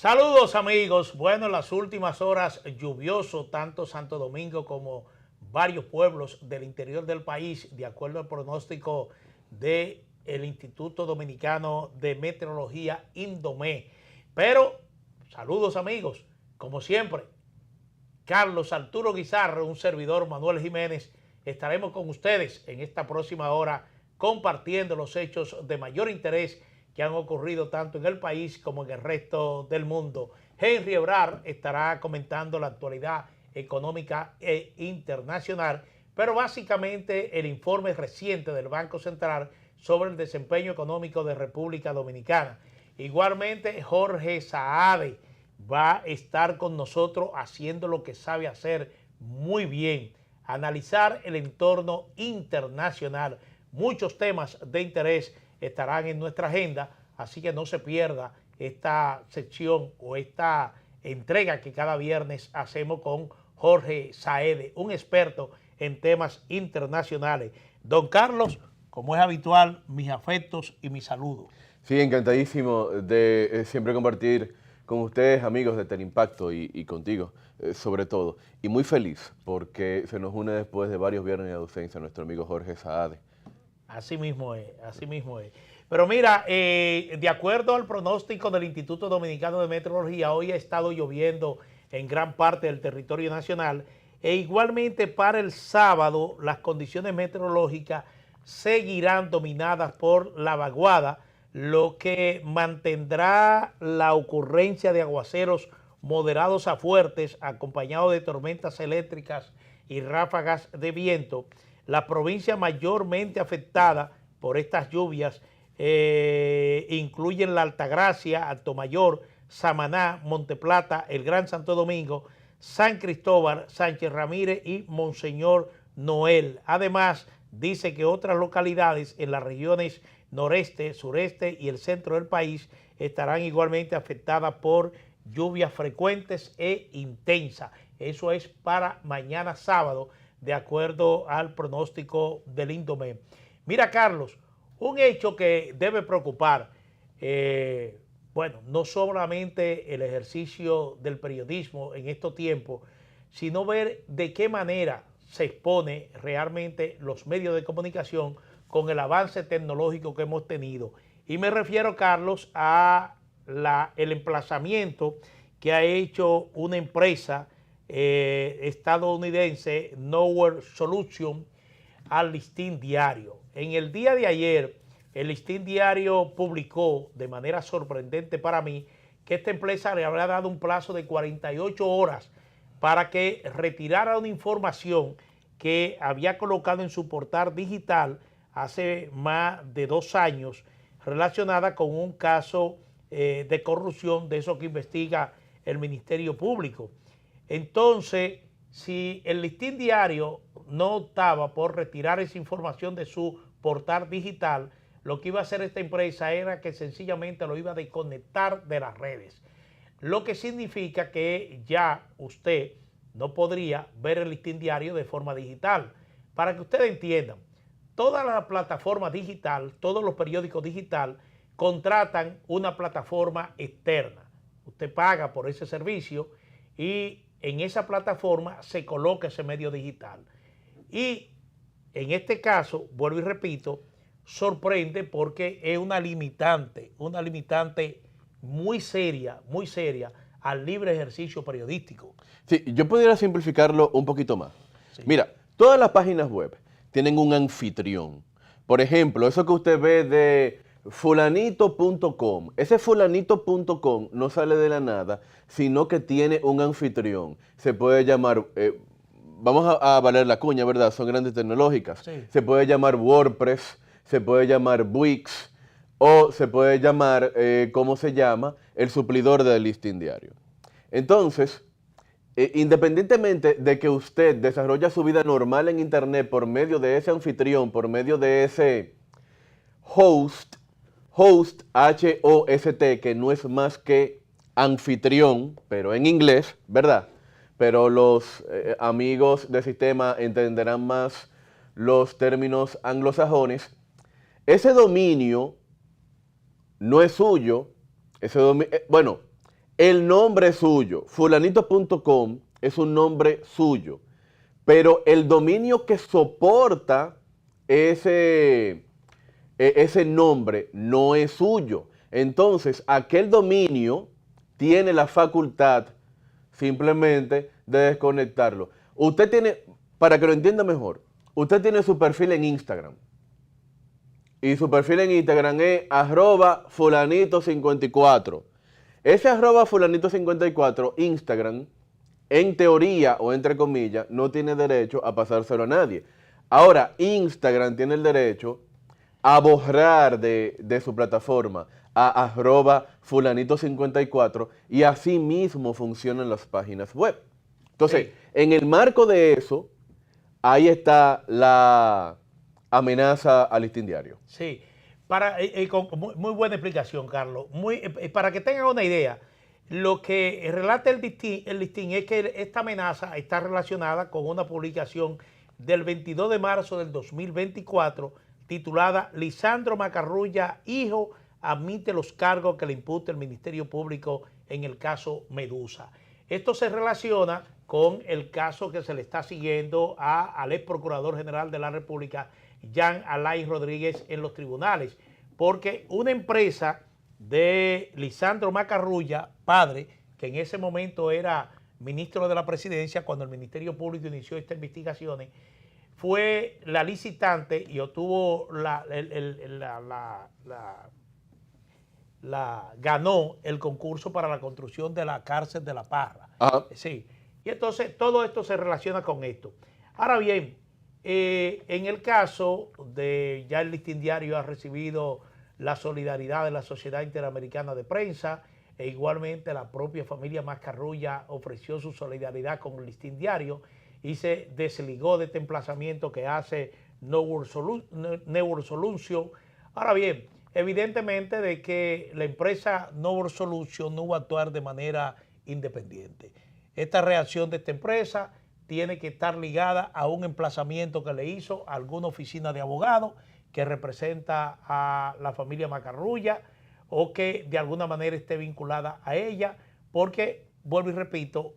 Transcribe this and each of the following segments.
Saludos amigos, bueno, en las últimas horas lluvioso tanto Santo Domingo como varios pueblos del interior del país, de acuerdo al pronóstico del Instituto Dominicano de Meteorología, INDOME. Pero, saludos amigos, como siempre, Carlos Arturo Guizarro, un servidor Manuel Jiménez, estaremos con ustedes en esta próxima hora compartiendo los hechos de mayor interés que han ocurrido tanto en el país como en el resto del mundo. Henry Ebrar estará comentando la actualidad económica e internacional, pero básicamente el informe reciente del Banco Central sobre el desempeño económico de República Dominicana. Igualmente, Jorge Saade va a estar con nosotros haciendo lo que sabe hacer muy bien, analizar el entorno internacional. Muchos temas de interés estarán en nuestra agenda, así que no se pierda esta sección o esta entrega que cada viernes hacemos con Jorge Saade, un experto en temas internacionales. Don Carlos, como es habitual, mis afectos y mis saludos. Sí, encantadísimo de siempre compartir con ustedes, amigos de Telimpacto y contigo, sobre todo. Y muy feliz porque se nos une después de varios viernes de ausencia nuestro amigo Jorge Saade. Así mismo es, así mismo es. Pero mira, de acuerdo al pronóstico del Instituto Dominicano de Meteorología, hoy ha estado lloviendo en gran parte del territorio nacional e igualmente para el sábado las condiciones meteorológicas seguirán dominadas por la vaguada, lo que mantendrá la ocurrencia de aguaceros moderados a fuertes acompañados de tormentas eléctricas y ráfagas de viento. La provincia mayormente afectada por estas lluvias incluyen la Altagracia, Altomayor, Samaná, Monteplata, el Gran Santo Domingo, San Cristóbal, Sánchez Ramírez y Monseñor Noel. Además, dice que otras localidades en las regiones noreste, sureste y el centro del país estarán igualmente afectadas por lluvias frecuentes e intensas. Eso es para mañana sábado, de acuerdo al pronóstico del INDOME. Mira, Carlos, un hecho que debe preocupar, bueno, no solamente el ejercicio del periodismo en estos tiempos, sino ver de qué manera se expone realmente los medios de comunicación con el avance tecnológico que hemos tenido. Y me refiero, Carlos, a el emplazamiento que ha hecho una empresa estadounidense, Nowhere Solution, al Listín Diario. En el día de ayer, el Listín Diario publicó de manera sorprendente para mí que esta empresa le habría dado un plazo de 48 horas para que retirara una información que había colocado en su portal digital hace más de 2 años relacionada con un caso de corrupción de eso que investiga el Ministerio Público. Entonces, si el Listín Diario no optaba por retirar esa información de su portal digital, lo que iba a hacer esta empresa era que sencillamente lo iba a desconectar de las redes. Lo que significa que ya usted no podría ver el Listín Diario de forma digital. Para que ustedes entiendan, todas las plataformas digital, todos los periódicos digital contratan una plataforma externa. Usted paga por ese servicio y en esa plataforma se coloca ese medio digital. Y en este caso, vuelvo y repito, sorprende porque es una limitante muy seria al libre ejercicio periodístico. Sí, yo pudiera simplificarlo un poquito más. Sí. Mira, todas las páginas web tienen un anfitrión. Por ejemplo, eso que usted ve de fulanito.com, ese fulanito.com no sale de la nada, sino que tiene un anfitrión. Se puede llamar, vamos a valer la cuña, ¿verdad? Son grandes tecnológicas. Sí. Se puede llamar WordPress, se puede llamar Wix, o se puede llamar, ¿cómo se llama? El suplidor del Listín Diario. Entonces, independientemente de que usted desarrolla su vida normal en Internet por medio de ese anfitrión, por medio de ese host, H-O-S-T, que no es más que anfitrión, pero en inglés, ¿verdad? Pero los amigos del sistema entenderán más los términos anglosajones. Ese dominio no es suyo, bueno, El nombre es suyo. Fulanito.com es un nombre suyo. Pero el dominio que soporta ese, ese nombre no es suyo. Entonces, aquel dominio tiene la facultad simplemente de desconectarlo. Usted tiene, para que lo entienda mejor, usted tiene su perfil en Instagram. Y su perfil en Instagram es @fulanito54. Ese @fulanito54, Instagram, en teoría o entre comillas, no tiene derecho a pasárselo a nadie. Ahora, Instagram tiene el derecho a borrar de su plataforma a @fulanito54 y así mismo funcionan las páginas web. Entonces, Sí. en el marco de eso, ahí está la amenaza al listín diario. Sí, muy buena explicación, Carlos. Para que tengan una idea, lo que relata el listín es que esta amenaza está relacionada con una publicación del 22 de marzo del 2024 titulada Lisandro Macarrulla, hijo, admite los cargos que le imputa el Ministerio Público en el caso Medusa. Esto se relaciona con el caso que se le está siguiendo al ex Procurador General de la República, Jean Alain Rodríguez, en los tribunales, porque una empresa de Lisandro Macarrulla, padre, que en ese momento era ministro de la Presidencia cuando el Ministerio Público inició estas investigaciones, fue la licitante y obtuvo ganó el concurso para la construcción de la cárcel de La Parra. Ajá. Sí. Y entonces todo esto se relaciona con esto. Ahora bien, en el caso de, ya el Listín Diario ha recibido la solidaridad de la Sociedad Interamericana de Prensa, e igualmente la propia familia Macarrulla ofreció su solidaridad con el Listín Diario y se desligó de este emplazamiento que hace Network Solution. Ahora bien, evidentemente de que la empresa Network Solution no va a actuar de manera independiente. Esta reacción de esta empresa tiene que estar ligada a un emplazamiento que le hizo a alguna oficina de abogados que representa a la familia Macarrulla o que de alguna manera esté vinculada a ella, porque, vuelvo y repito,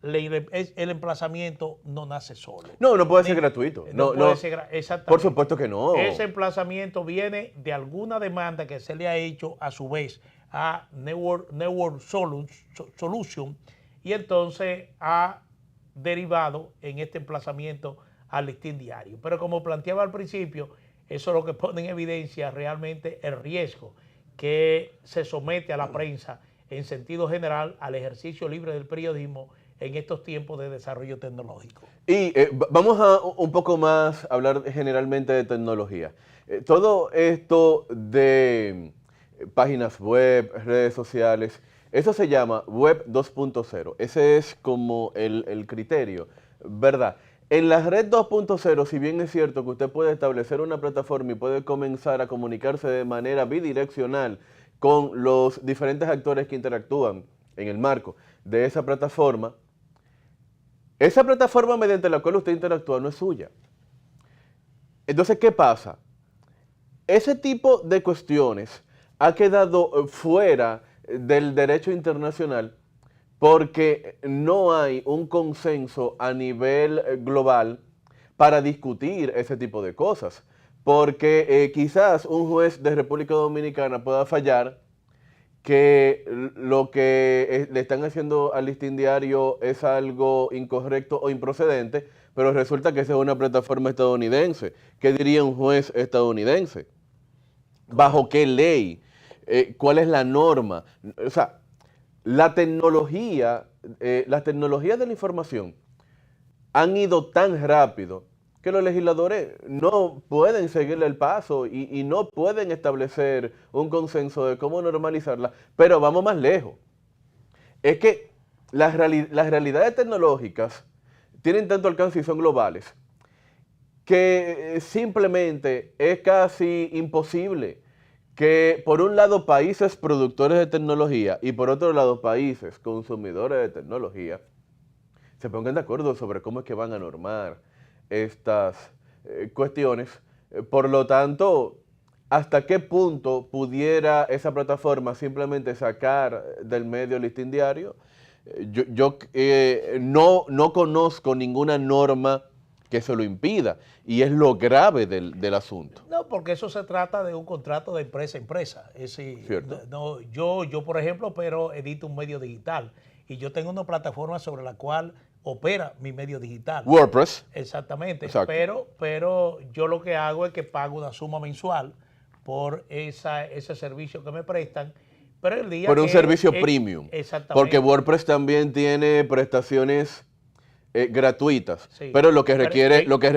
el emplazamiento no nace solo. No, no puede ser gratuito. No puede ser exactamente. Por supuesto que no. Ese emplazamiento viene de alguna demanda que se le ha hecho a su vez a Network Solution y entonces ha derivado en este emplazamiento al Listín Diario. Pero como planteaba al principio, eso es lo que pone en evidencia realmente el riesgo que se somete a la prensa en sentido general al ejercicio libre del periodismo en estos tiempos de desarrollo tecnológico. Y vamos a un poco más hablar generalmente de tecnología. Todo esto de páginas web, redes sociales, eso se llama Web 2.0. Ese es como el criterio, ¿verdad? En la red 2.0, si bien es cierto que usted puede establecer una plataforma y puede comenzar a comunicarse de manera bidireccional con los diferentes actores que interactúan en el marco de esa plataforma mediante la cual usted interactúa no es suya. Entonces, ¿qué pasa? Ese tipo de cuestiones ha quedado fuera del derecho internacional porque no hay un consenso a nivel global para discutir ese tipo de cosas. Porque quizás un juez de República Dominicana pueda fallar que lo que le están haciendo al Listín Diario es algo incorrecto o improcedente, pero resulta que esa es una plataforma estadounidense. ¿Qué diría un juez estadounidense? ¿Bajo qué ley? ¿Cuál es la norma? O sea, las tecnologías de la información han ido tan rápido que los legisladores no pueden seguirle el paso y no pueden establecer un consenso de cómo normalizarla. Pero vamos más lejos. Es que las realidades tecnológicas tienen tanto alcance y son globales que simplemente es casi imposible que por un lado países productores de tecnología y por otro lado países consumidores de tecnología se pongan de acuerdo sobre cómo es que van a normar estas cuestiones. Por lo tanto, ¿hasta qué punto pudiera esa plataforma simplemente sacar del medio el Listín Diario? No conozco ninguna norma que se lo impida, y es lo grave del asunto. No, porque eso se trata de un contrato de empresa a empresa. Es decir, ¿Cierto? no, yo, por ejemplo, pero edito un medio digital y yo tengo una plataforma sobre la cual opera mi medio digital. WordPress. Exactamente, Exacto. pero yo lo que hago es que pago una suma mensual por ese servicio que me prestan, pero el día Por un que... servicio premium. Exactamente. Porque WordPress también tiene prestaciones gratuitas. Sí, Pero lo que pero, requiere, lo que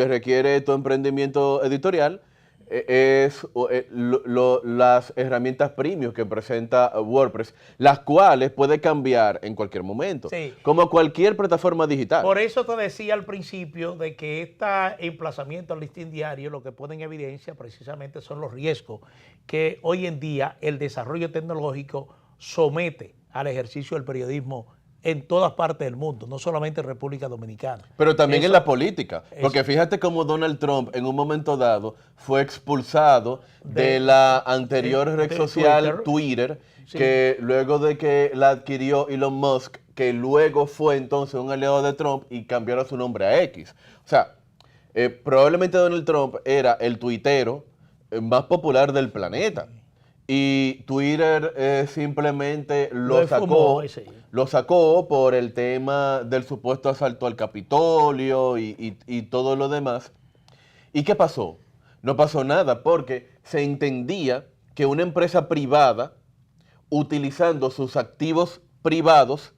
requiere tu emprendimiento editorial es las herramientas premium que presenta WordPress, las cuales puede cambiar en cualquier momento, sí. como cualquier plataforma digital. Por eso te decía al principio de que este emplazamiento al Listín Diario lo que pone en evidencia precisamente son los riesgos que hoy en día el desarrollo tecnológico somete al ejercicio del periodismo en todas partes del mundo, no solamente en República Dominicana. Pero también Eso, en la política, porque fíjate cómo Donald Trump en un momento dado fue expulsado de la anterior red social Twitter, sí. que luego de que la adquirió Elon Musk, que luego fue entonces un aliado de Trump y cambiaron su nombre a X. O sea, probablemente Donald Trump era el tuitero más popular del planeta. Y Twitter simplemente lo sacó por el tema del supuesto asalto al Capitolio y todo lo demás. ¿Y qué pasó? No pasó nada porque se entendía que una empresa privada, utilizando sus activos privados,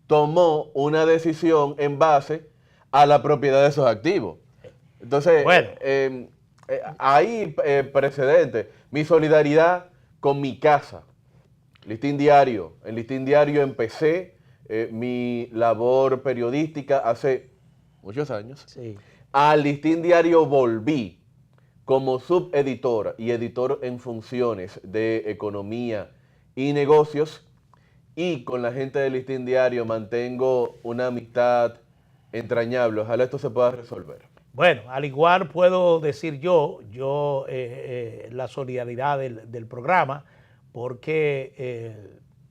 tomó una decisión en base a la propiedad de esos activos. Entonces, bueno, hay precedentes. Mi solidaridad con mi casa, Listín Diario. En Listín Diario empecé mi labor periodística hace muchos años. sí. Al Listín Diario volví como subeditor y editor en funciones de economía y negocios, y con la gente del Listín Diario mantengo una amistad entrañable. Ojalá esto se pueda resolver. Bueno, al igual puedo decir la solidaridad del programa, porque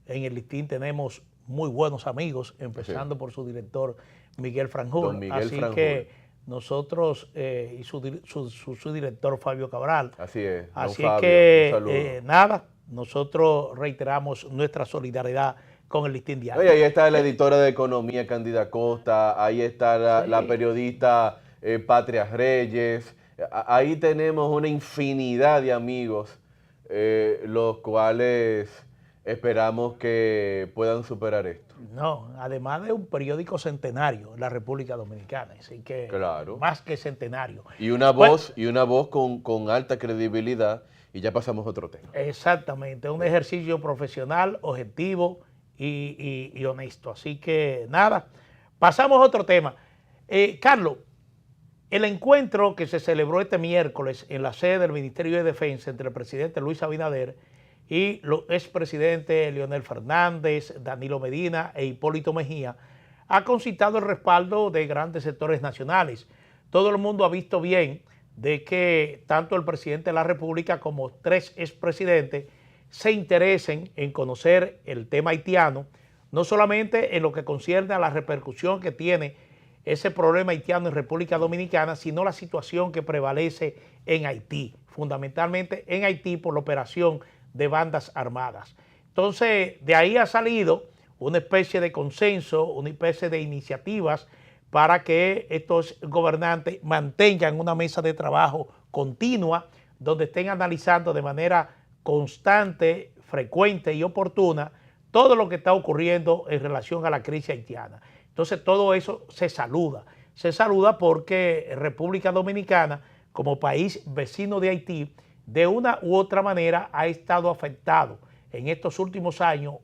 en el Listín tenemos muy buenos amigos, empezando por su director Miguel Franjul. Don Miguel Así Franjul. que nosotros y su director Fabio Cabral. Así es. Así Fabio, que nada, nosotros reiteramos nuestra solidaridad con el Listín Diario. Oye, ahí está la editora de economía Cándida Costa, ahí está Sí. la periodista Patria Reyes, ahí tenemos una infinidad de amigos, los cuales esperamos que puedan superar esto. No, además de un periódico centenario en la República Dominicana, así que Claro. más que centenario. Y una voz, con alta credibilidad, y ya pasamos a otro tema. Exactamente, un ejercicio profesional, objetivo y honesto. Así que nada, pasamos a otro tema. Carlos, el encuentro que se celebró este miércoles en la sede del Ministerio de Defensa entre el presidente Luis Abinader y los expresidentes Leonel Fernández, Danilo Medina e Hipólito Mejía, ha concitado el respaldo de grandes sectores nacionales. Todo el mundo ha visto bien de que tanto el presidente de la República como 3 expresidentes se interesen en conocer el tema haitiano, no solamente en lo que concierne a la repercusión que tiene ese problema haitiano en República Dominicana, sino la situación que prevalece en Haití, fundamentalmente en Haití por la operación de bandas armadas. Entonces, de ahí ha salido una especie de consenso, una especie de iniciativas para que estos gobernantes mantengan una mesa de trabajo continua donde estén analizando de manera constante, frecuente y oportuna todo lo que está ocurriendo en relación a la crisis haitiana. Entonces, todo eso se saluda porque República Dominicana, como país vecino de Haití, de una u otra manera ha estado afectado en estos últimos años,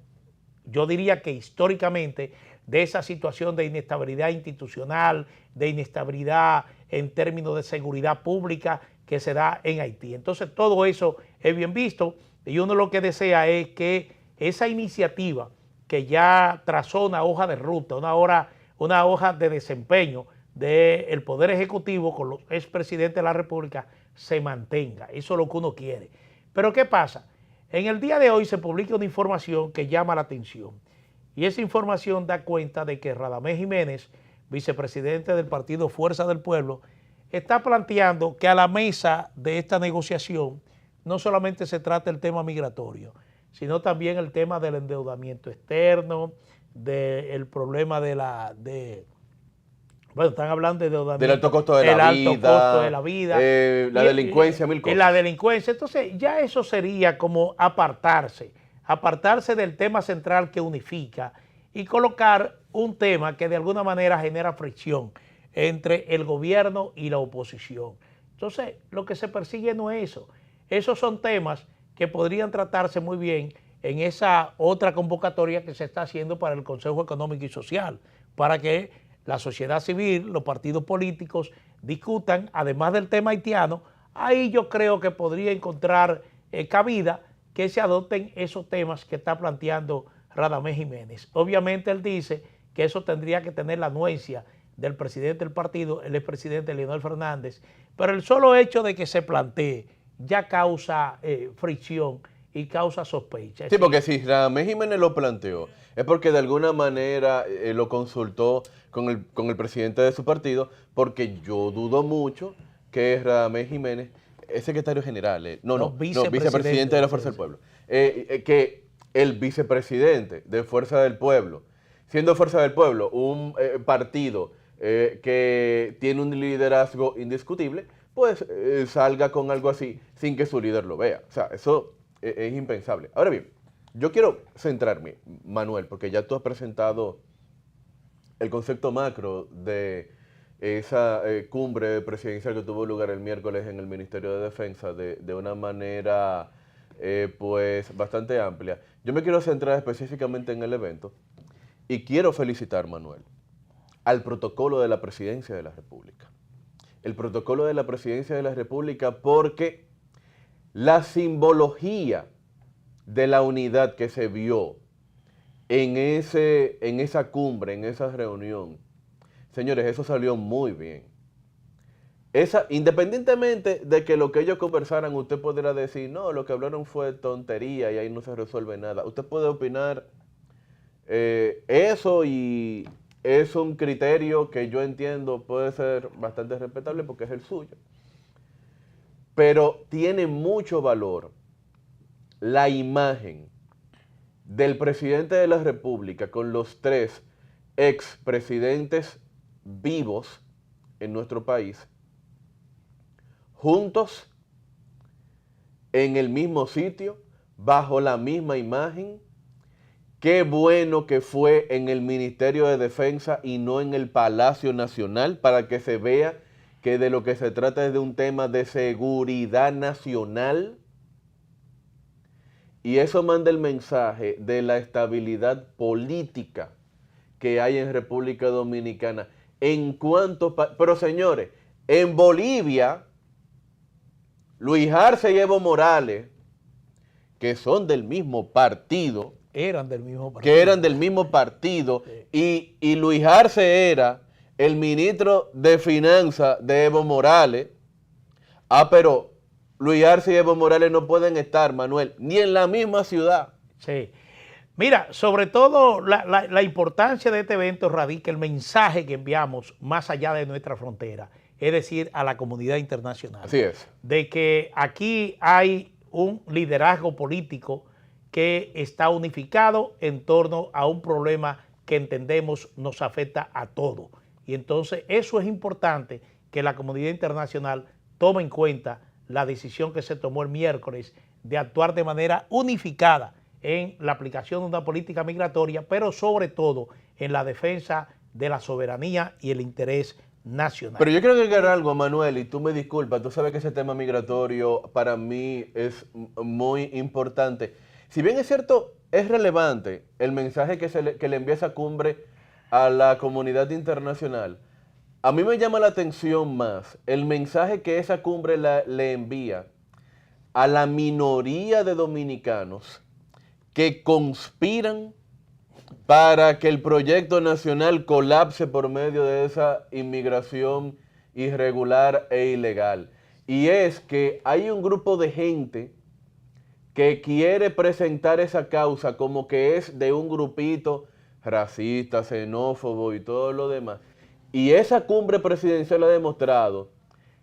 yo diría que históricamente, de esa situación de inestabilidad institucional, de inestabilidad en términos de seguridad pública que se da en Haití. Entonces todo eso es bien visto y uno lo que desea es que esa iniciativa que ya trazó una hoja de ruta, una hoja de desempeño del Poder Ejecutivo con los expresidentes de la República se mantenga. Eso es lo que uno quiere. Pero ¿qué pasa? En el día de hoy se publica una información que llama la atención. Y esa información da cuenta de que Radamés Jiménez, vicepresidente del partido Fuerza del Pueblo, está planteando que a la mesa de esta negociación no solamente se trata el tema migratorio, sino también el tema del endeudamiento externo, del problema bueno, están hablando de endeudamiento, del alto costo de la vida, costo de la vida, la delincuencia, mil cosas. La delincuencia, entonces ya eso sería como apartarse del tema central que unifica y colocar un tema que de alguna manera genera fricción entre el gobierno y la oposición. Entonces, lo que se persigue no es eso. Esos son temas que podrían tratarse muy bien en esa otra convocatoria que se está haciendo para el Consejo Económico y Social, para que la sociedad civil, los partidos políticos discutan, además del tema haitiano. Ahí yo creo que podría encontrar cabida que se adopten esos temas que está planteando Radamés Jiménez. Obviamente él dice que eso tendría que tener la anuencia del presidente del partido, el expresidente Leonel Fernández, pero el solo hecho de que se plantee ya causa fricción y causa sospecha. Sí, porque si Radamés Jiménez lo planteó, es porque de alguna manera lo consultó con el presidente de su partido, porque yo dudo mucho que Radamés Jiménez es secretario general, vicepresidente de la Fuerza del Pueblo, que el vicepresidente de Fuerza del Pueblo, siendo Fuerza del Pueblo un partido que tiene un liderazgo indiscutible, pues salga con algo así sin que su líder lo vea. O sea, eso es impensable. Ahora bien, yo quiero centrarme, Manuel, porque ya tú has presentado el concepto macro de esa cumbre presidencial que tuvo lugar el miércoles en el Ministerio de Defensa de una manera pues bastante amplia. Yo me quiero centrar específicamente en el evento y quiero felicitar, Manuel, al protocolo de la Presidencia de la República. El protocolo de la Presidencia de la República, porque la simbología de la unidad que se vio en esa cumbre, en esa reunión, señores, eso salió muy bien. Independientemente de que lo que ellos conversaran, usted podrá decir, no, lo que hablaron fue tontería y ahí no se resuelve nada. Usted puede opinar eso y es un criterio que yo entiendo puede ser bastante respetable porque es el suyo. Pero tiene mucho valor la imagen del presidente de la República con los 3 expresidentes vivos en nuestro país, juntos, en el mismo sitio, bajo la misma imagen. Qué bueno que fue en el Ministerio de Defensa y no en el Palacio Nacional, para que se vea que de lo que se trata es de un tema de seguridad nacional. Y eso manda el mensaje de la estabilidad política que hay en República Dominicana. Pero señores, en Bolivia, Luis Arce y Evo Morales, que son del mismo partido, eran del mismo partido, sí. y Luis Arce era el ministro de Finanzas de Evo Morales. Pero Luis Arce y Evo Morales no pueden estar, Manuel, ni en la misma ciudad. Sí. Mira, sobre todo la importancia de este evento radica el mensaje que enviamos más allá de nuestra frontera, es decir, a la comunidad internacional. Así es. De que aquí hay un liderazgo político que está unificado en torno a un problema que entendemos nos afecta a todos. Y entonces eso es importante que la comunidad internacional tome en cuenta la decisión que se tomó el miércoles de actuar de manera unificada en la aplicación de una política migratoria, pero sobre todo en la defensa de la soberanía y el interés nacional. Pero yo quiero agregar algo, Manuel, y tú me disculpas, tú sabes que ese tema migratorio para mí es muy importante. Si bien es cierto, es relevante el mensaje que le envía esa cumbre a la comunidad internacional, a mí me llama la atención más el mensaje que esa cumbre le envía a la minoría de dominicanos que conspiran para que el proyecto nacional colapse por medio de esa inmigración irregular e ilegal. Y es que hay un grupo de gente que quiere presentar esa causa como que es de un grupito racista, xenófobo y todo lo demás. Y esa cumbre presidencial ha demostrado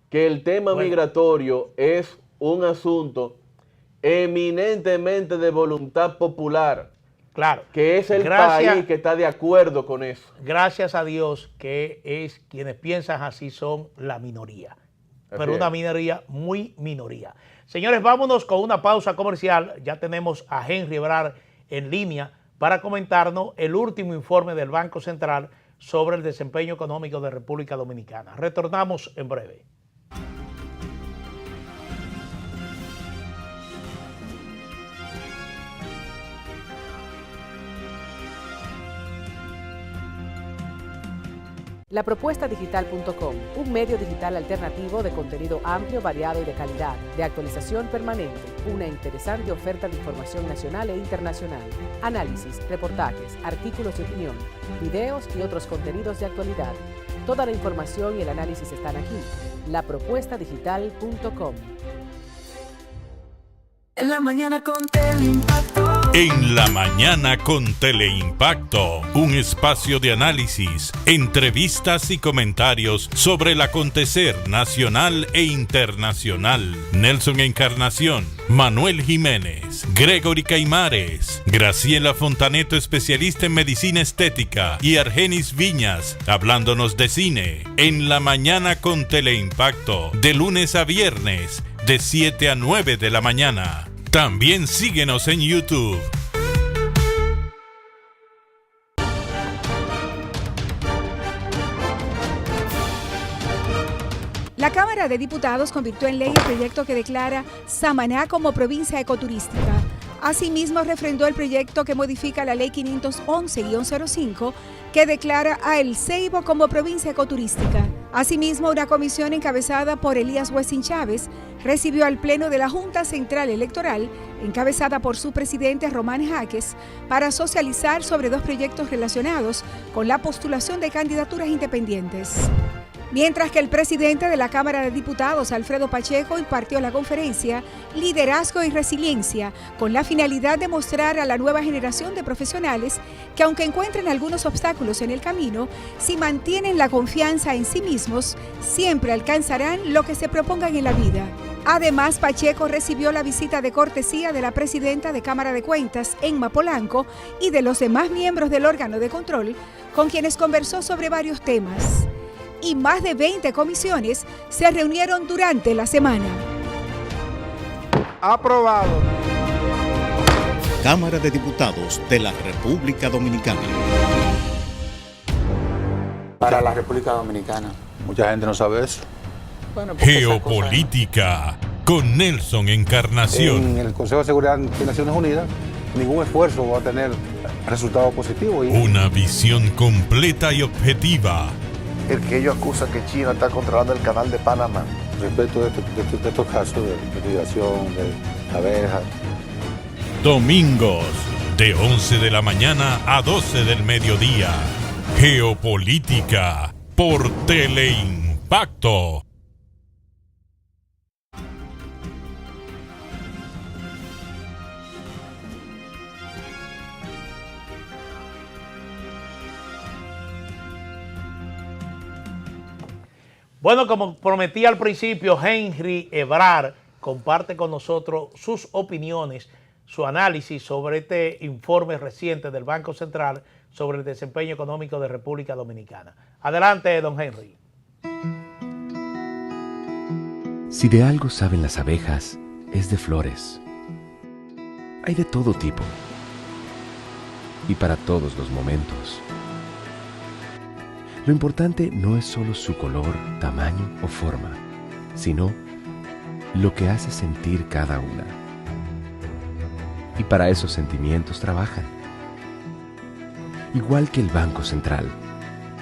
que el tema migratorio es un asunto eminentemente de voluntad popular. Claro. Que es el país que está de acuerdo con eso. Gracias a Dios que es quienes piensan así son la minoría. Pero una minoría muy minoría. Señores, vámonos con una pausa comercial. Ya tenemos a Henry Ebrard en línea para comentarnos el último informe del Banco Central sobre el desempeño económico de República Dominicana. Retornamos en breve. Lapropuestadigital.com, un medio digital alternativo de contenido amplio, variado y de calidad, de actualización permanente, una interesante oferta de información nacional e internacional, análisis, reportajes, artículos de opinión, videos y otros contenidos de actualidad. Toda la información y el análisis están aquí. Lapropuestadigital.com. En la mañana con Teleimpacto. En la mañana con Teleimpacto, un espacio de análisis, entrevistas y comentarios sobre el acontecer nacional e internacional. Nelson Encarnación, Manuel Jiménez, Gregory Caimares, Graciela Fontaneto, especialista en medicina estética, y Argenis Viñas, hablándonos de cine. En la mañana con Teleimpacto, de lunes a viernes, de 7 a 9 de la mañana. También síguenos en YouTube. La Cámara de Diputados convirtió en ley el proyecto que declara Samaná como provincia ecoturística. Asimismo, refrendó el proyecto que modifica la Ley 511-05, que declara a El Ceibo como provincia ecoturística. Asimismo, una comisión encabezada por Elías Wessing Chávez recibió al Pleno de la Junta Central Electoral, encabezada por su presidente Román Jaques, para socializar sobre 2 proyectos relacionados con la postulación de candidaturas independientes. Mientras que el presidente de la Cámara de Diputados, Alfredo Pacheco, impartió la conferencia Liderazgo y Resiliencia, con la finalidad de mostrar a la nueva generación de profesionales que, aunque encuentren algunos obstáculos en el camino, si mantienen la confianza en sí mismos, siempre alcanzarán lo que se propongan en la vida. Además, Pacheco recibió la visita de cortesía de la presidenta de Cámara de Cuentas, Emma Polanco, y de los demás miembros del órgano de control, con quienes conversó sobre varios temas. Y más de 20 comisiones se reunieron durante la semana. Aprobado. Cámara de Diputados de la República Dominicana. Para la República Dominicana. Mucha gente no sabe eso. Bueno, Geopolítica con Nelson Encarnación. En el Consejo de Seguridad de Naciones Unidas, ningún esfuerzo va a tener resultado positivo. Una visión completa y objetiva. El que ellos acusan que China está controlando el canal de Panamá. Respecto de estos casos de migración, de abejas. Domingos, de 11 de la mañana a 12 del mediodía. Geopolítica por Teleimpacto. Bueno, como prometí al principio, Henry Ebrard comparte con nosotros sus opiniones, su análisis sobre este informe reciente del Banco Central sobre el desempeño económico de República Dominicana. Adelante, don Henry. Si de algo saben las abejas, es de flores. Hay de todo tipo y para todos los momentos. Lo importante no es solo su color, tamaño o forma, sino lo que hace sentir cada una. Y para esos sentimientos trabajan. Igual que el Banco Central,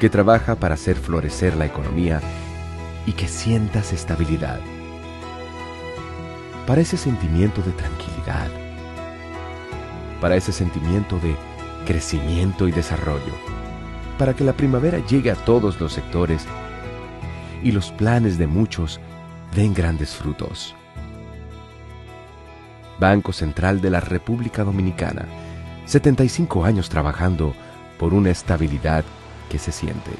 que trabaja para hacer florecer la economía y que sientas estabilidad. Para ese sentimiento de tranquilidad. Para ese sentimiento de crecimiento y desarrollo, para que la primavera llegue a todos los sectores y los planes de muchos den grandes frutos. Banco Central de la República Dominicana, 75 años trabajando por una estabilidad que se siente.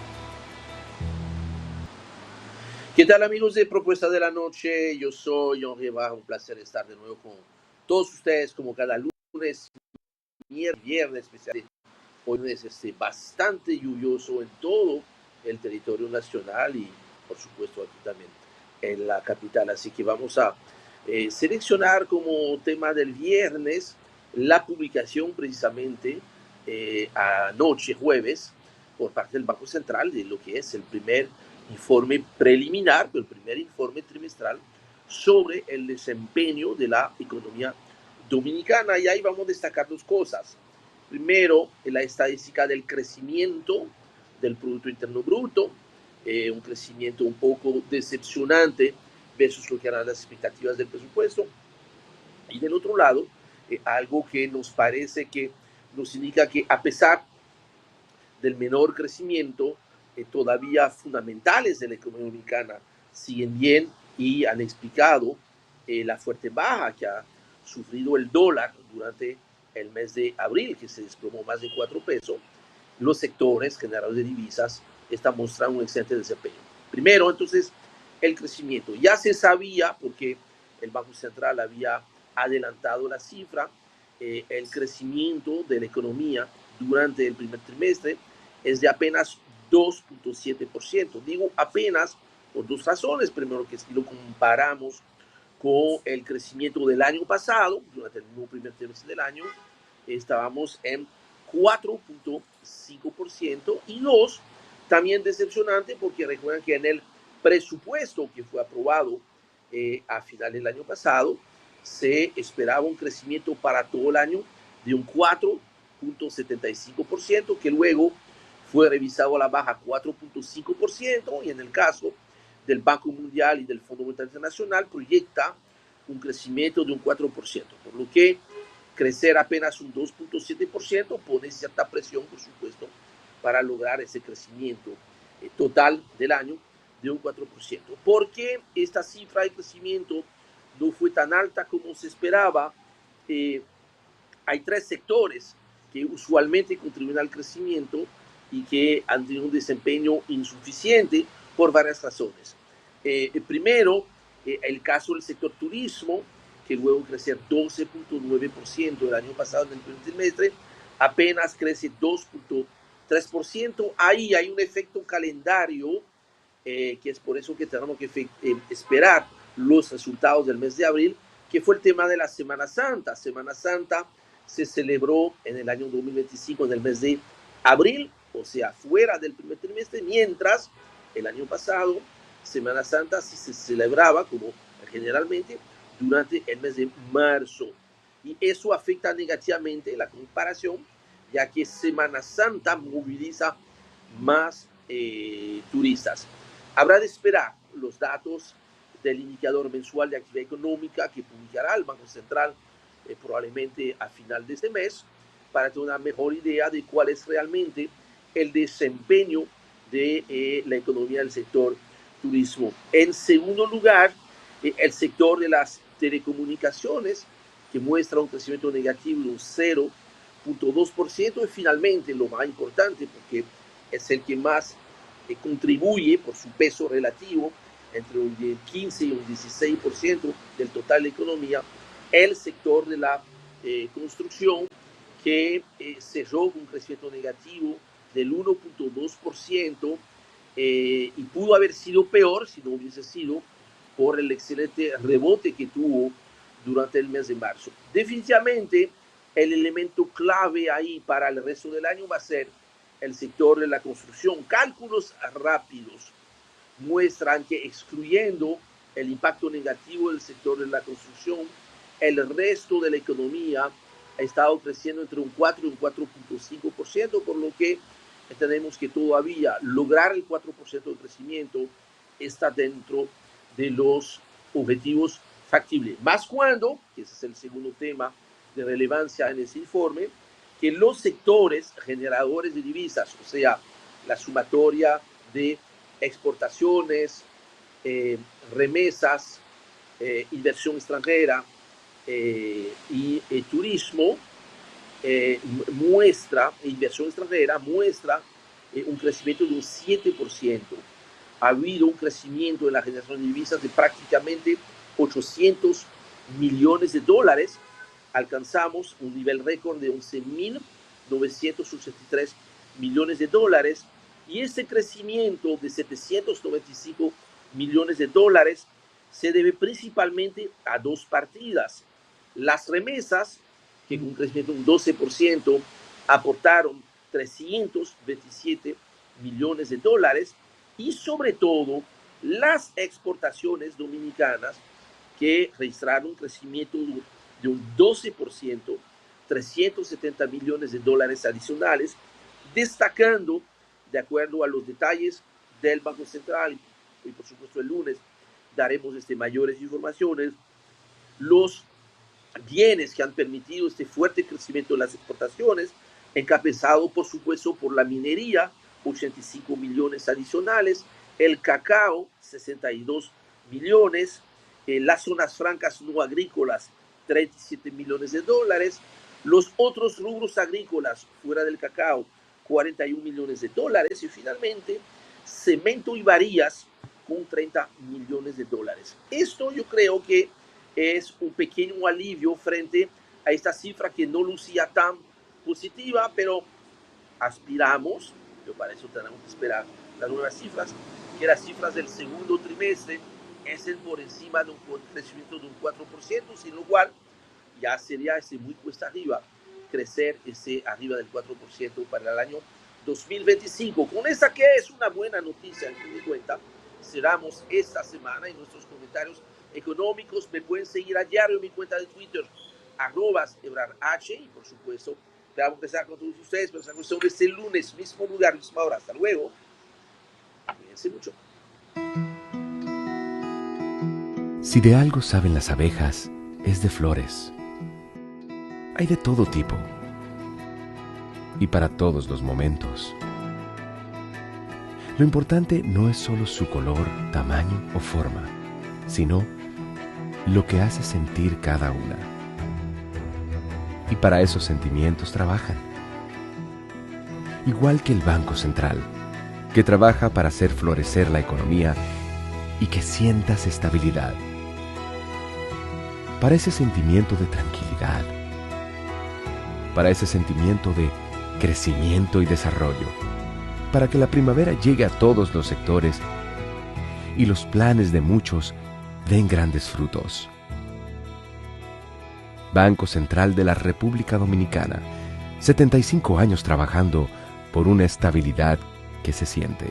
¿Qué tal, amigos de Propuesta de la Noche? Yo soy John Rivas, un placer estar de nuevo con todos ustedes como cada lunes, viernes especial. Hoy es bastante lluvioso en todo el territorio nacional y por supuesto aquí también en la capital, así que vamos a seleccionar como tema del viernes la publicación precisamente anoche jueves por parte del Banco Central de lo que es el primer informe preliminar, el primer informe trimestral sobre el desempeño de la economía dominicana, y ahí vamos a destacar dos cosas. Primero, la estadística del crecimiento del Producto Interno Bruto, un crecimiento un poco decepcionante versus lo que eran las expectativas del presupuesto, y del otro lado, algo que nos parece que nos indica que a pesar del menor crecimiento, todavía fundamentales de la economía dominicana siguen bien y han explicado la fuerte baja que ha sufrido el dólar durante el mes de abril, que se desplomó más de 4 pesos. Los sectores generadores de divisas están mostrando un excelente desempeño. Primero, entonces, el crecimiento. Ya se sabía, porque el Banco Central había adelantado la cifra, el crecimiento de la economía durante el primer trimestre es de apenas 2.7%. Digo apenas por dos razones. Primero, que si lo comparamos con el crecimiento del año pasado, durante el mismo primer trimestre del año, estábamos en 4.5%. Y dos, también decepcionante, porque recuerdan que en el presupuesto que fue aprobado a final del año pasado, se esperaba un crecimiento para todo el año de un 4.75%, que luego fue revisado a la baja 4.5%, y en el caso del Banco Mundial y del Fondo Monetario Internacional proyecta un crecimiento de un 4%, por lo que crecer apenas un 2.7% pone cierta presión, por supuesto, para lograr ese crecimiento total del año de un 4%. ¿Por qué esta cifra de crecimiento no fue tan alta como se esperaba? Hay tres sectores que usualmente contribuyen al crecimiento y que han tenido un desempeño insuficiente por varias razones. Primero, el caso del sector turismo, que luego creció 12.9% el año pasado en el primer trimestre, apenas crece 2.3%. Ahí hay un efecto calendario, que es por eso que tenemos que esperar los resultados del mes de abril, que fue el tema de la Semana Santa. Semana Santa se celebró en el año 2025, en el mes de abril, o sea, fuera del primer trimestre, mientras el año pasado Semana Santa sí se celebraba, como generalmente, durante el mes de marzo. Y eso afecta negativamente la comparación, ya que Semana Santa moviliza más turistas. Habrá de esperar los datos del indicador mensual de actividad económica que publicará el Banco Central probablemente a final de este mes, para tener una mejor idea de cuál es realmente el desempeño de la economía del sector turismo. En segundo lugar, el sector de las telecomunicaciones, que muestra un crecimiento negativo de un 0.2%, y finalmente lo más importante, porque es el que más contribuye por su peso relativo, entre un 15 y un 16% del total de la economía, el sector de la construcción, que cerró con un crecimiento negativo del 1.2%, y pudo haber sido peor si no hubiese sido por el excelente rebote que tuvo durante el mes de marzo. Definitivamente, el elemento clave ahí para el resto del año va a ser el sector de la construcción. Cálculos rápidos muestran que, excluyendo el impacto negativo del sector de la construcción, el resto de la economía ha estado creciendo entre un 4 y un 4.5%, por lo que tenemos que todavía lograr el 4% de crecimiento está dentro de los objetivos factibles. Más cuando, que ese es el segundo tema de relevancia en ese informe, que los sectores generadores de divisas, o sea, la sumatoria de exportaciones, remesas, inversión extranjera y turismo, inversión extranjera muestra un crecimiento de un 7%. Ha habido un crecimiento en la generación de divisas de prácticamente 800 millones de dólares. Alcanzamos un nivel récord de 11.983 millones de dólares, y ese crecimiento de 795 millones de dólares se debe principalmente a dos partidas. Las remesas, que con un crecimiento de un 12% aportaron 327 millones de dólares, y sobre todo las exportaciones dominicanas, que registraron un crecimiento de un 12%, 370 millones de dólares adicionales, destacando, de acuerdo a los detalles del Banco Central, y por supuesto el lunes daremos mayores informaciones, los bienes que han permitido este fuerte crecimiento de las exportaciones, encabezado por supuesto por la minería, 85 millones adicionales, el cacao, 62 millones, las zonas francas no agrícolas, 37 millones de dólares, los otros rubros agrícolas fuera del cacao, 41 millones de dólares, y finalmente cemento y varillas con 30 millones de dólares. Esto yo creo que es un pequeño alivio frente a esta cifra que no lucía tan positiva, pero aspiramos, pero para eso tenemos que esperar las nuevas cifras, que las cifras del segundo trimestre es por encima de un crecimiento de un 4%, sin lo cual ya sería muy cuesta arriba crecer arriba del 4% para el año 2025. Con esta que es una buena noticia, en fin de cuenta, cerramos esta semana en nuestros comentarios económicos. Me pueden seguir a diario en mi cuenta de Twitter, @EbrarH, y por supuesto, vamos a empezar con todos ustedes, pero esa cuestión de este lunes, mismo lugar, misma hora. Hasta luego. Cuídense mucho. Si de algo saben las abejas, es de flores. Hay de todo tipo y para todos los momentos. Lo importante no es solo su color, tamaño o forma, sino lo que hace sentir cada una. Y para esos sentimientos trabajan. Igual que el Banco Central, que trabaja para hacer florecer la economía y que sientas estabilidad. Para ese sentimiento de tranquilidad, para ese sentimiento de crecimiento y desarrollo, para que la primavera llegue a todos los sectores y los planes de muchos den grandes frutos. Banco Central de la República Dominicana, 75 años trabajando por una estabilidad que se siente.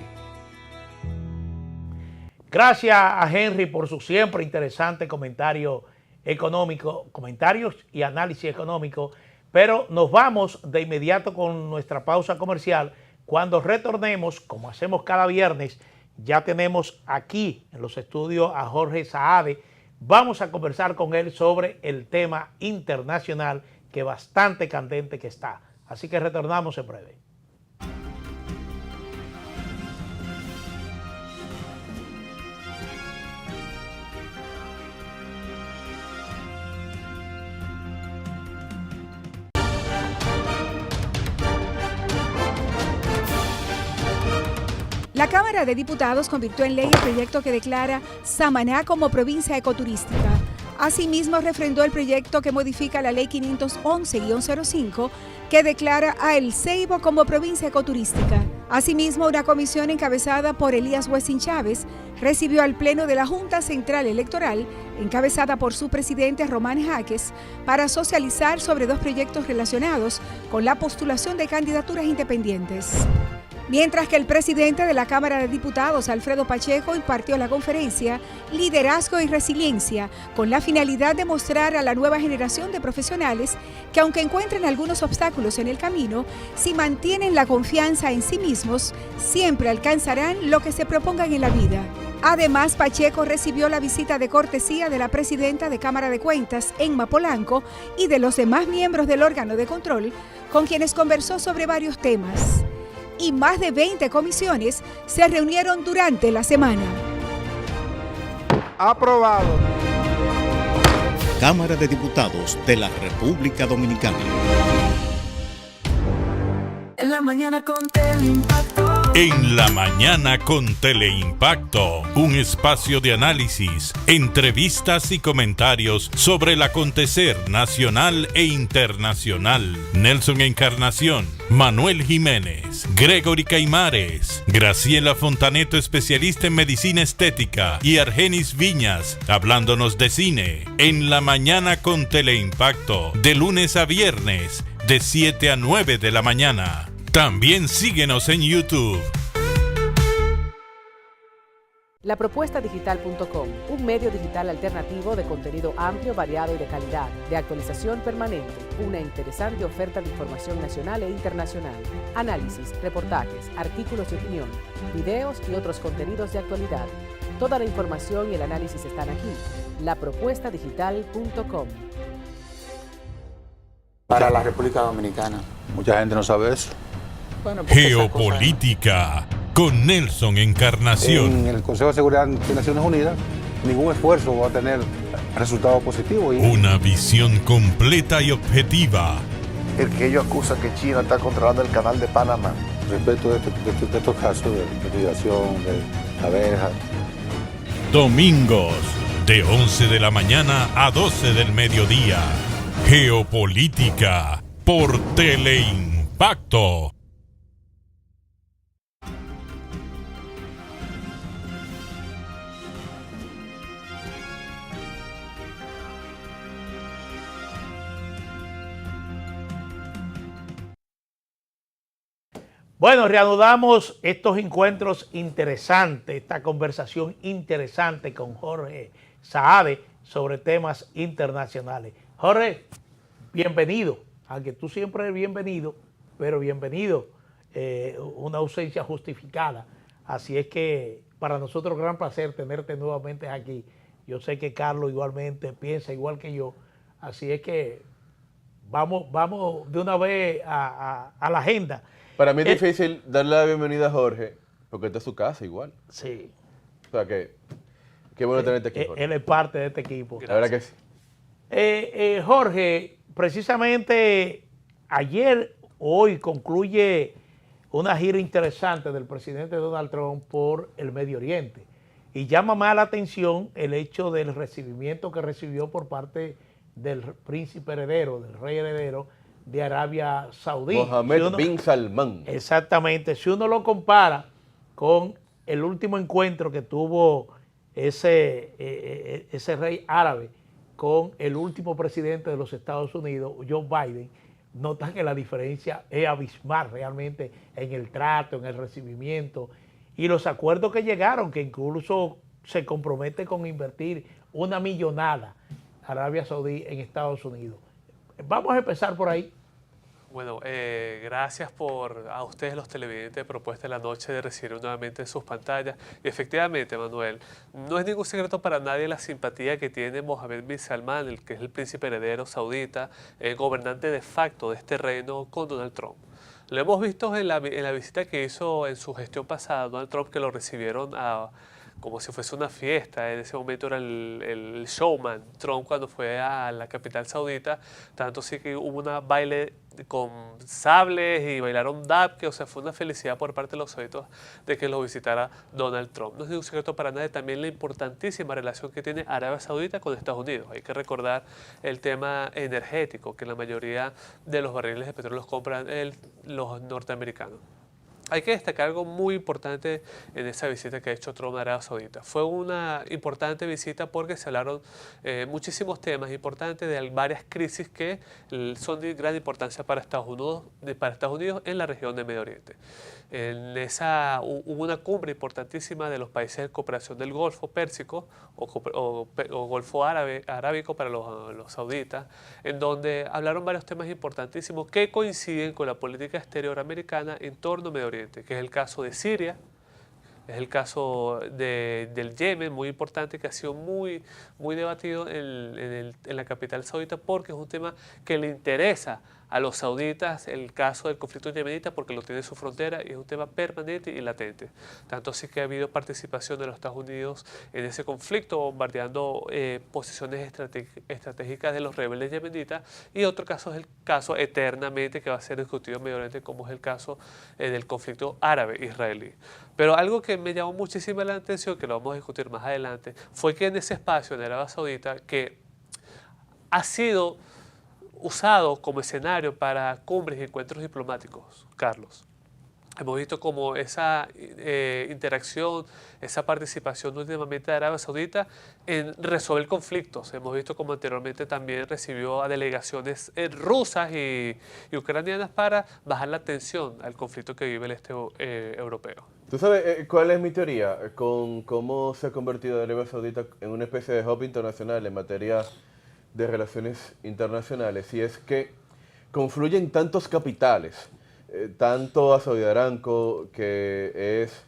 Gracias a Henry por su siempre interesante comentario económico, comentarios y análisis económico, pero nos vamos de inmediato con nuestra pausa comercial. Cuando retornemos, como hacemos cada viernes, ya tenemos aquí en los estudios a Jorge Saade. Vamos a conversar con él sobre el tema internacional que bastante candente que está. Así que retornamos en breve. La Cámara de Diputados convirtió en ley el proyecto que declara Samaná como provincia ecoturística. Asimismo, refrendó el proyecto que modifica la Ley 511-05, que declara a El Ceibo como provincia ecoturística. Asimismo, una comisión encabezada por Elías Wessing Chávez recibió al Pleno de la Junta Central Electoral, encabezada por su presidente Román Jaques, para socializar sobre dos proyectos relacionados con la postulación de candidaturas independientes. Mientras que el presidente de la Cámara de Diputados, Alfredo Pacheco, impartió la conferencia Liderazgo y Resiliencia, con la finalidad de mostrar a la nueva generación de profesionales que, aunque encuentren algunos obstáculos en el camino, si mantienen la confianza en sí mismos, siempre alcanzarán lo que se propongan en la vida. Además, Pacheco recibió la visita de cortesía de la presidenta de Cámara de Cuentas, Emma Polanco, y de los demás miembros del órgano de control, con quienes conversó sobre varios temas. Y más de 20 comisiones se reunieron durante la semana. Aprobado. Cámara de Diputados de la República Dominicana. En la mañana con Teleimpacto. En la mañana con Teleimpacto, un espacio de análisis, entrevistas y comentarios sobre el acontecer nacional e internacional. Nelson Encarnación, Manuel Jiménez, Gregory Caimares, Graciela Fontaneto, especialista en medicina estética, y Argenis Viñas, hablándonos de cine. En la mañana con Teleimpacto, de lunes a viernes, de 7 a 9 de la mañana. También síguenos en YouTube. Lapropuestadigital.com, un medio digital alternativo de contenido amplio, variado y de calidad, de actualización permanente, una interesante oferta de información nacional e internacional, análisis, reportajes, artículos de opinión, videos y otros contenidos de actualidad. Toda la información y el análisis están aquí. Lapropuestadigital.com. Para la República Dominicana. Mucha gente no sabe eso. Bueno, Geopolítica con Nelson Encarnación. En el Consejo de Seguridad de Naciones Unidas, ningún esfuerzo va a tener resultados positivos. Una visión completa y objetiva. El que ellos acusan que China está controlando el canal de Panamá. Respecto de estos casos de migración, de abejas. Domingos, de 11 de la mañana a 12 del mediodía. Geopolítica por Teleimpacto. Bueno, reanudamos estos encuentros interesantes, esta conversación interesante con Jorge Saade sobre temas internacionales. Jorge, bienvenido, aunque tú siempre eres bienvenido, pero bienvenido, una ausencia justificada. Así es que para nosotros es un gran placer tenerte nuevamente aquí. Yo sé que Carlos igualmente piensa igual que yo, así es que vamos de una vez a la agenda. Para mí es difícil darle la bienvenida a Jorge, porque esta es su casa igual. Sí. O sea que, qué bueno tenerte aquí, Jorge. Él es parte de este equipo. La verdad que sí. Jorge, precisamente hoy concluye una gira interesante del presidente Donald Trump por el Medio Oriente. Y llama más la atención el hecho del recibimiento que recibió por parte del príncipe heredero, del rey heredero de Arabia Saudí. Mohammed bin Salman. Exactamente. Si uno lo compara con el último encuentro que tuvo ese rey árabe con el último presidente de los Estados Unidos, Joe Biden, notan que la diferencia es abismal realmente en el trato, en el recibimiento y los acuerdos que llegaron, que incluso se compromete con invertir una millonada Arabia Saudí en Estados Unidos. Vamos a empezar por ahí. Bueno, gracias a ustedes los televidentes de Propuesta de la Noche de recibir nuevamente en sus pantallas. Y efectivamente, Manuel, no es ningún secreto para nadie la simpatía que tiene Mohammed bin Salman, el que es el príncipe heredero saudita, gobernante de facto de este reino, con Donald Trump. Lo hemos visto en la visita que hizo en su gestión pasada, Donald Trump, que lo recibieron como si fuese una fiesta. En ese momento era el showman Trump cuando fue a la capital saudita, tanto sí que hubo un baile con sables y bailaron dabke, o sea, fue una felicidad por parte de los sauditos de que lo visitara Donald Trump. No es un secreto para nadie también la importantísima relación que tiene Arabia Saudita con Estados Unidos. Hay que recordar el tema energético, que la mayoría de los barriles de petróleo los compran los norteamericanos. Hay que destacar algo muy importante en esa visita que ha hecho Trump a Arabia Saudita. Fue una importante visita porque se hablaron muchísimos temas importantes de varias crisis que son de gran importancia para Estados Unidos en la región del Medio Oriente. Hubo una cumbre importantísima de los países de cooperación del Golfo Pérsico o Golfo Arábico para los sauditas, en donde hablaron varios temas importantísimos que coinciden con la política exterior americana en torno al Medio Oriente, que es el caso de Siria, es el caso del Yemen, muy importante, que ha sido muy debatido en la capital saudita porque es un tema que le interesa a los sauditas el caso del conflicto yemenita porque lo tiene en su frontera y es un tema permanente y latente. Tanto así que ha habido participación de los Estados Unidos en ese conflicto, bombardeando posiciones estratégicas de los rebeldes yemenitas, y otro caso es el caso eternamente que va a ser discutido en Medio Oriente, como es el caso del conflicto árabe-israelí. Pero algo que me llamó muchísimo la atención, que lo vamos a discutir más adelante, fue que en ese espacio, en Arabia Saudita, que ha sido usado como escenario para cumbres y encuentros diplomáticos, Carlos. Hemos visto como esa interacción, esa participación últimamente de Arabia Saudita en resolver conflictos. Hemos visto como anteriormente también recibió a delegaciones rusas y ucranianas para bajar la tensión al conflicto que vive el este europeo. ¿Tú sabes cuál es mi teoría con cómo se ha convertido Arabia Saudita en una especie de hub internacional en materia de relaciones internacionales? Y es que confluyen tantos capitales, tanto a Saudi Aramco, que es,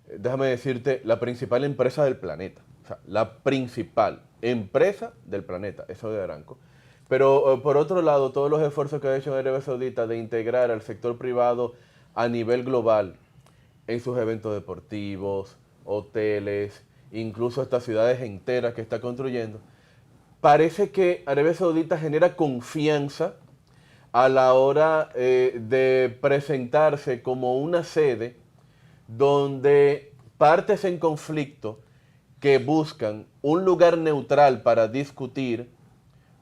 déjame decirte, la principal empresa del planeta. O sea, la principal empresa del planeta es Saudi Aramco. Pero por otro lado, todos los esfuerzos que ha hecho Arabia Saudita de integrar al sector privado a nivel global en sus eventos deportivos, hoteles, incluso estas ciudades enteras que está construyendo, parece que Arabia Saudita genera confianza a la hora de presentarse como una sede donde partes en conflicto que buscan un lugar neutral para discutir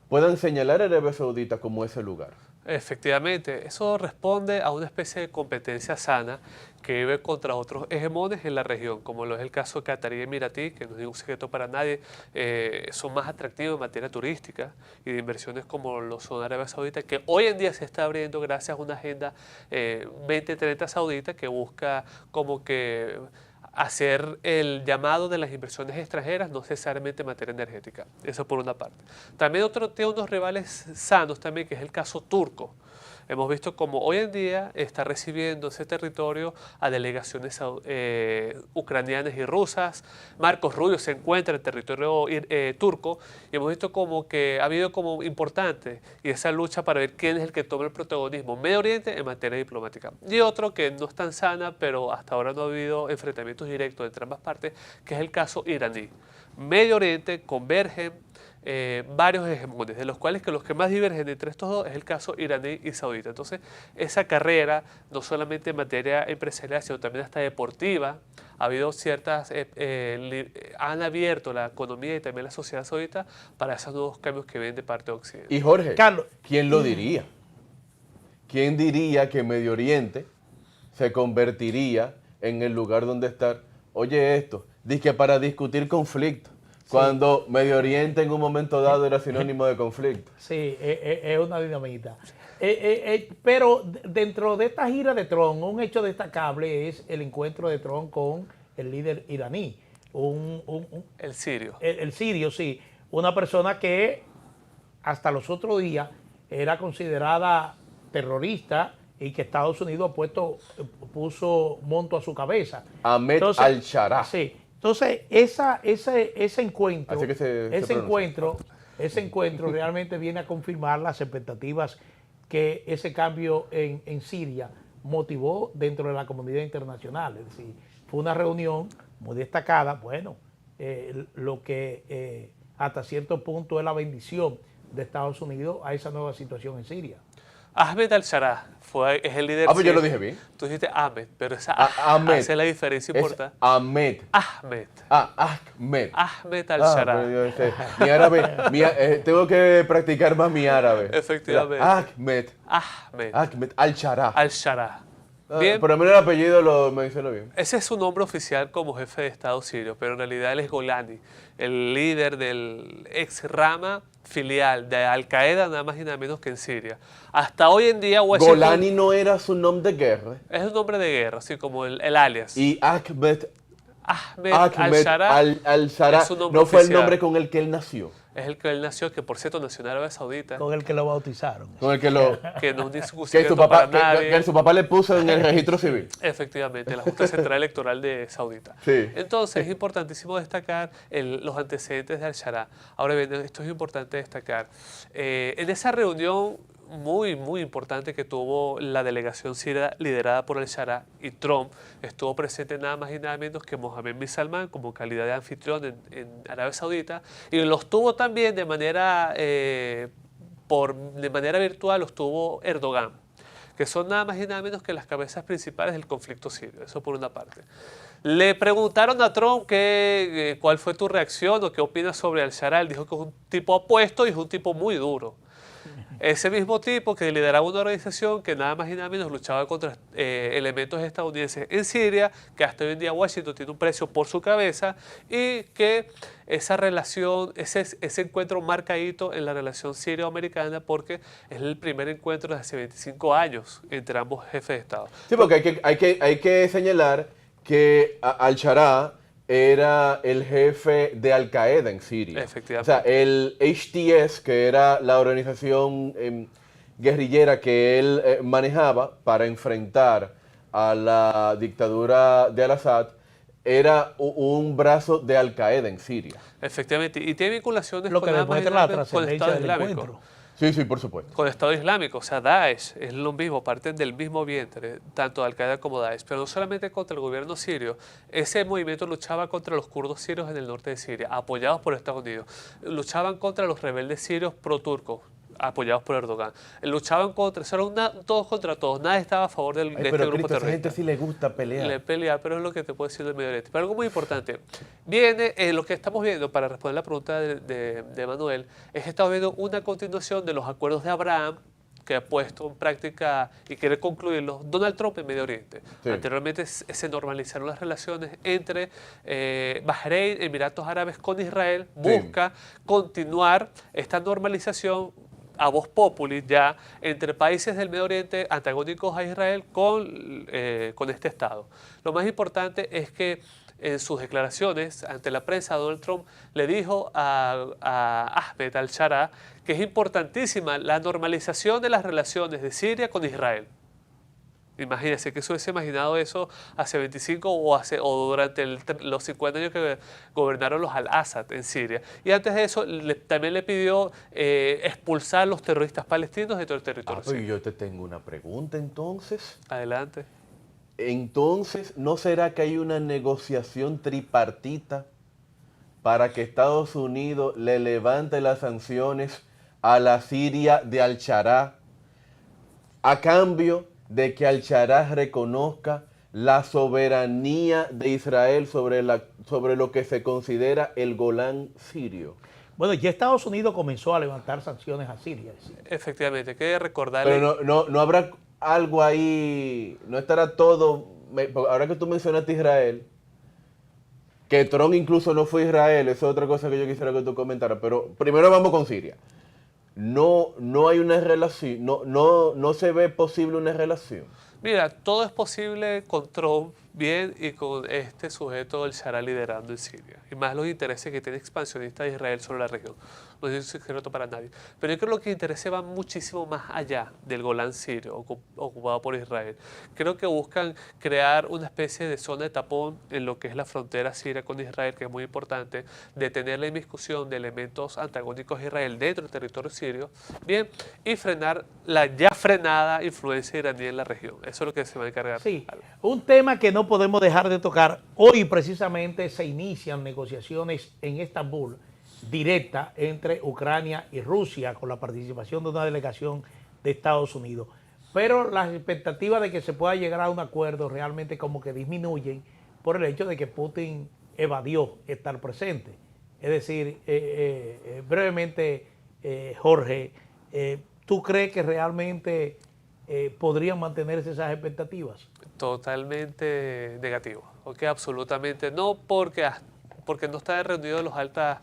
puedan señalar a Arabia Saudita como ese lugar. Efectivamente, eso responde a una especie de competencia sana que vive contra otros hegemones en la región, como lo es el caso de Qatarí y Emiratí, que no es un secreto para nadie, son más atractivos en materia turística y de inversiones como lo son Arabia Saudita, que hoy en día se está abriendo gracias a una agenda 2030 saudita que busca como que hacer el llamado de las inversiones extranjeras, no necesariamente en materia energética. Eso por una parte. También tiene unos rivales sanos también, que es el caso turco. Hemos visto como hoy en día está recibiendo ese territorio a delegaciones ucranianas y rusas. Marcos Rubio se encuentra en el territorio turco y hemos visto como que ha habido como importante y esa lucha para ver quién es el que toma el protagonismo en Medio Oriente en materia diplomática. Y otro que no es tan sana, pero hasta ahora no ha habido enfrentamientos directos entre ambas partes, que es el caso iraní. Medio Oriente convergen varios hegemones, de los cuales que los que más divergen entre estos dos es el caso iraní y saudita. Entonces, esa carrera, no solamente en materia empresarial, sino también hasta deportiva, ha habido ciertas, han abierto la economía y también la sociedad saudita para esos nuevos cambios que ven de parte de Occidente. Y Jorge, Carlos, ¿quién lo diría? ¿Quién diría que Medio Oriente se convertiría en el lugar donde estar? Oye esto, dice para discutir conflictos. Cuando Medio Oriente en un momento dado era sinónimo de conflicto. Sí, es una dinamita. Pero dentro de esta gira de Trump, un hecho destacable es el encuentro de Trump con el líder iraní. El sirio. El sirio, sí. Una persona que hasta los otros días era considerada terrorista y que Estados Unidos puso monto a su cabeza. Ahmed al-Sharaa. Sí. Entonces, ese encuentro realmente viene a confirmar las expectativas que ese cambio en Siria motivó dentro de la comunidad internacional. Es decir, fue una reunión muy destacada, bueno, lo que hasta cierto punto es la bendición de Estados Unidos a esa nueva situación en Siria. Ahmed al-Sharaa es el líder. Ah, pues yo lo dije bien. Tú dijiste Ahmed, pero esa Ahmed hace la diferencia importante. Ahmed. Ahmed. Ahmed. Ahmed al-Sharaa. Mi árabe, tengo que practicar más mi árabe. Efectivamente. Ahmed al-Sharaa. Al-Sharaa. Bien. Por lo menos el apellido lo menciono bien. Ese es su nombre oficial como jefe de Estado sirio, pero en realidad él es Golani, el líder del ex rama filial de Al-Qaeda, nada más y nada menos que en Siria. Hasta hoy en día Washington... Golani no era su nombre de guerra. Es un nombre de guerra, así como el alias. Y Ahmed al-Sharaa no fue el nombre con el que él nació. Es el que él nació, que por cierto nació en Arabia Saudita. Con el que lo bautizaron. Con el que lo... que no es que su papá le puso en el registro civil. Efectivamente, la Junta Central Electoral de Saudita. Sí. Entonces, es importantísimo destacar los antecedentes de al-Sharaa. Ahora bien, esto es importante destacar. En esa reunión muy, muy importante que tuvo la delegación siria liderada por al-Shara, y Trump estuvo presente nada más y nada menos que Mohammed bin Salman como calidad de anfitrión en Arabia Saudita, y los tuvo también de manera virtual, los tuvo Erdogan, que son nada más y nada menos que las cabezas principales del conflicto sirio. Eso por una parte. Le preguntaron a Trump cuál fue tu reacción o qué opinas sobre al-Shara. Él dijo que es un tipo apuesto y es un tipo muy duro. Ese mismo tipo que lideraba una organización que nada más y nada menos luchaba contra elementos estadounidenses en Siria, que hasta hoy en día Washington tiene un precio por su cabeza, y que esa relación, ese encuentro marca hito en la relación sirio-americana, porque es el primer encuentro desde hace 25 años entre ambos jefes de Estado. Sí, porque hay que señalar que al-Shara era el jefe de Al-Qaeda en Siria. Efectivamente. O sea, el HTS, que era la organización guerrillera que él manejaba para enfrentar a la dictadura de al-Assad, era un brazo de Al-Qaeda en Siria. Efectivamente, y tiene vinculaciones Lo que demuestra la con el trascendencia Estado del Islámico. encuentro. Sí, sí, por supuesto. Con el Estado Islámico, o sea, Daesh es lo mismo, parten del mismo vientre, tanto Al-Qaeda como Daesh, pero no solamente contra el gobierno sirio. Ese movimiento luchaba contra los kurdos sirios en el norte de Siria, apoyados por Estados Unidos. Luchaban contra los rebeldes sirios pro-turcos, apoyados por Erdogan. Luchaban contra, todos contra todos, nadie estaba a favor de este grupo terrorista. A esa gente sí le gusta pelear. Pero es lo que te puedo decir del Medio Oriente. Pero algo muy importante, viene, lo que estamos viendo, para responder la pregunta de Manuel, es que estamos viendo una continuación de los acuerdos de Abraham, que ha puesto en práctica y quiere concluirlos Donald Trump en Medio Oriente. Sí. Anteriormente se normalizaron las relaciones entre Bahrein, Emiratos Árabes con Israel, busca continuar esta normalización a voz populi ya entre países del Medio Oriente antagónicos a Israel con este Estado. Lo más importante es que en sus declaraciones ante la prensa, Donald Trump le dijo a Ahmed al-Shara que es importantísima la normalización de las relaciones de Siria con Israel. Imagínense que se hubiese imaginado eso hace 25 o durante los 50 años que gobernaron los al-Assad en Siria. Y antes de eso también le pidió expulsar a los terroristas palestinos de todo el territorio. Pues yo te tengo una pregunta entonces. Adelante. Entonces, ¿no será que hay una negociación tripartita para que Estados Unidos le levante las sanciones a la Siria de al-Shara a cambio de que al-Shara reconozca la soberanía de Israel sobre lo que se considera el Golán sirio? Bueno, ya Estados Unidos comenzó a levantar sanciones a Siria. Efectivamente, hay que recordarle... Pero no habrá algo ahí, no estará todo... Ahora que tú mencionaste Israel, que Trump incluso no fue a Israel, eso es otra cosa que yo quisiera que tú comentaras, pero primero vamos con Siria. No hay una relación, no se ve posible una relación. Mira, todo es posible con Trump bien y con este sujeto del Shara liderando en Siria. Y más los intereses que tiene expansionista de Israel sobre la región. No es un secreto para nadie. Pero yo creo que los que interesa va muchísimo más allá del Golán sirio ocupado por Israel. Creo que buscan crear una especie de zona de tapón en lo que es la frontera siria con Israel, que es muy importante, detener la inmiscusión de elementos antagónicos a Israel dentro del territorio sirio, bien, y frenar la ya frenada influencia iraní en la región. Eso es lo que se va a encargar. Sí, un tema que no podemos dejar de tocar. Hoy precisamente se inician negociaciones en Estambul directa entre Ucrania y Rusia con la participación de una delegación de Estados Unidos. Pero las expectativas de que se pueda llegar a un acuerdo realmente como que disminuyen por el hecho de que Putin evadió estar presente. Es decir, brevemente, Jorge, ¿tú crees que realmente podrían mantenerse esas expectativas? Totalmente negativo. Ok, absolutamente no, porque no están reunidos los altos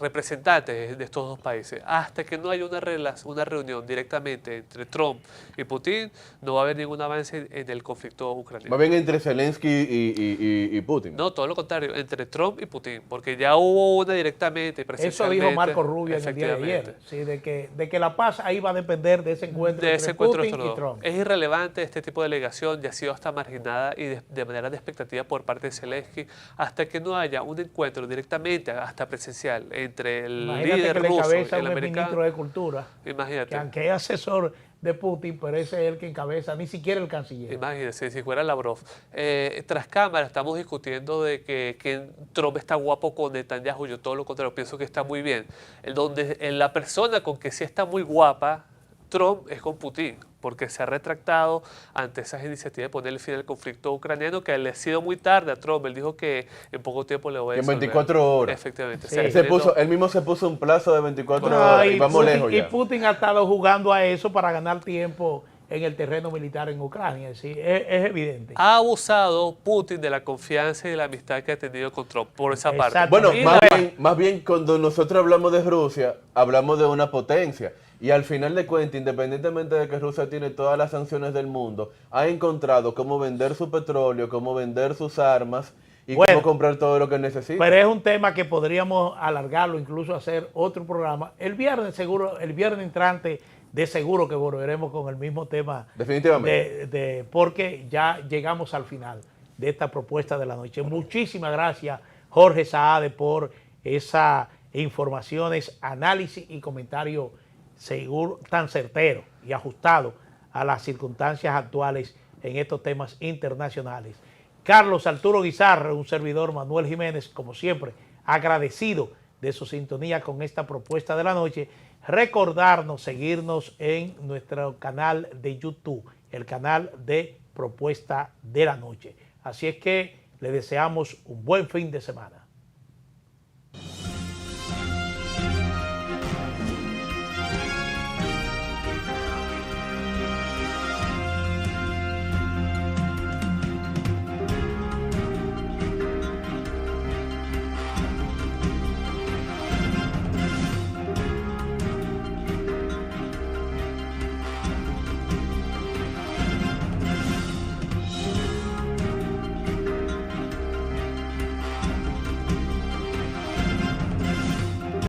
representantes de estos dos países. Hasta que no haya una reunión directamente entre Trump y Putin, no va a haber ningún avance en el conflicto ucraniano. ¿Va bien entre Zelensky y Putin? No, todo lo contrario, entre Trump y Putin, porque ya hubo una directamente, presencialmente. Eso dijo Marco Rubio en el día de ayer, sí, de que la paz ahí va a depender de ese encuentro entre Putin y Trump. Es irrelevante este tipo de delegación, ya ha sido hasta marginada y de manera de expectativa por parte de Zelensky, hasta que no haya un encuentro directamente, hasta presencial entre el Imagínate líder que le ruso y encabeza el un americano. ministro de Cultura. Imagínate. Que aunque es asesor de Putin, pero ese es el que encabeza, ni siquiera el canciller. Imagínese, si fuera Lavrov. Tras cámara estamos discutiendo de que Trump está guapo con Netanyahu. Yo todo lo contrario, pienso que está muy bien. La persona con que sí está muy guapa Trump es con Putin, porque se ha retractado ante esas iniciativas de ponerle fin al conflicto ucraniano, que le ha sido muy tarde a Trump. Él dijo que en poco tiempo le voy a en resolver. 24 horas. Efectivamente. Sí. Él mismo se puso un plazo de 24 horas y vamos Putin, lejos ya. Y Putin ha estado jugando a eso para ganar tiempo en el terreno militar en Ucrania. ¿Sí? Es evidente. Ha abusado Putin de la confianza y de la amistad que ha tenido con Trump por esa parte. Bueno, más bien cuando nosotros hablamos de Rusia, hablamos de una potencia. Y al final de cuentas, independientemente de que Rusia tiene todas las sanciones del mundo, ha encontrado cómo vender su petróleo, cómo vender sus armas y cómo comprar todo lo que necesita. Pero es un tema que podríamos alargarlo, incluso hacer otro programa. El viernes entrante, de seguro que volveremos con el mismo tema. Definitivamente. Porque ya llegamos al final de esta propuesta de la noche. Muchísimas gracias, Jorge Saade, por esas informaciones, análisis y comentarios seguro, tan certero y ajustado a las circunstancias actuales en estos temas internacionales. Carlos Arturo Guizarro, un servidor, Manuel Jiménez, como siempre, agradecido de su sintonía con esta propuesta de la noche. Recordarnos, seguirnos en nuestro canal de YouTube, el canal de Propuesta de la Noche. Así es que le deseamos un buen fin de semana.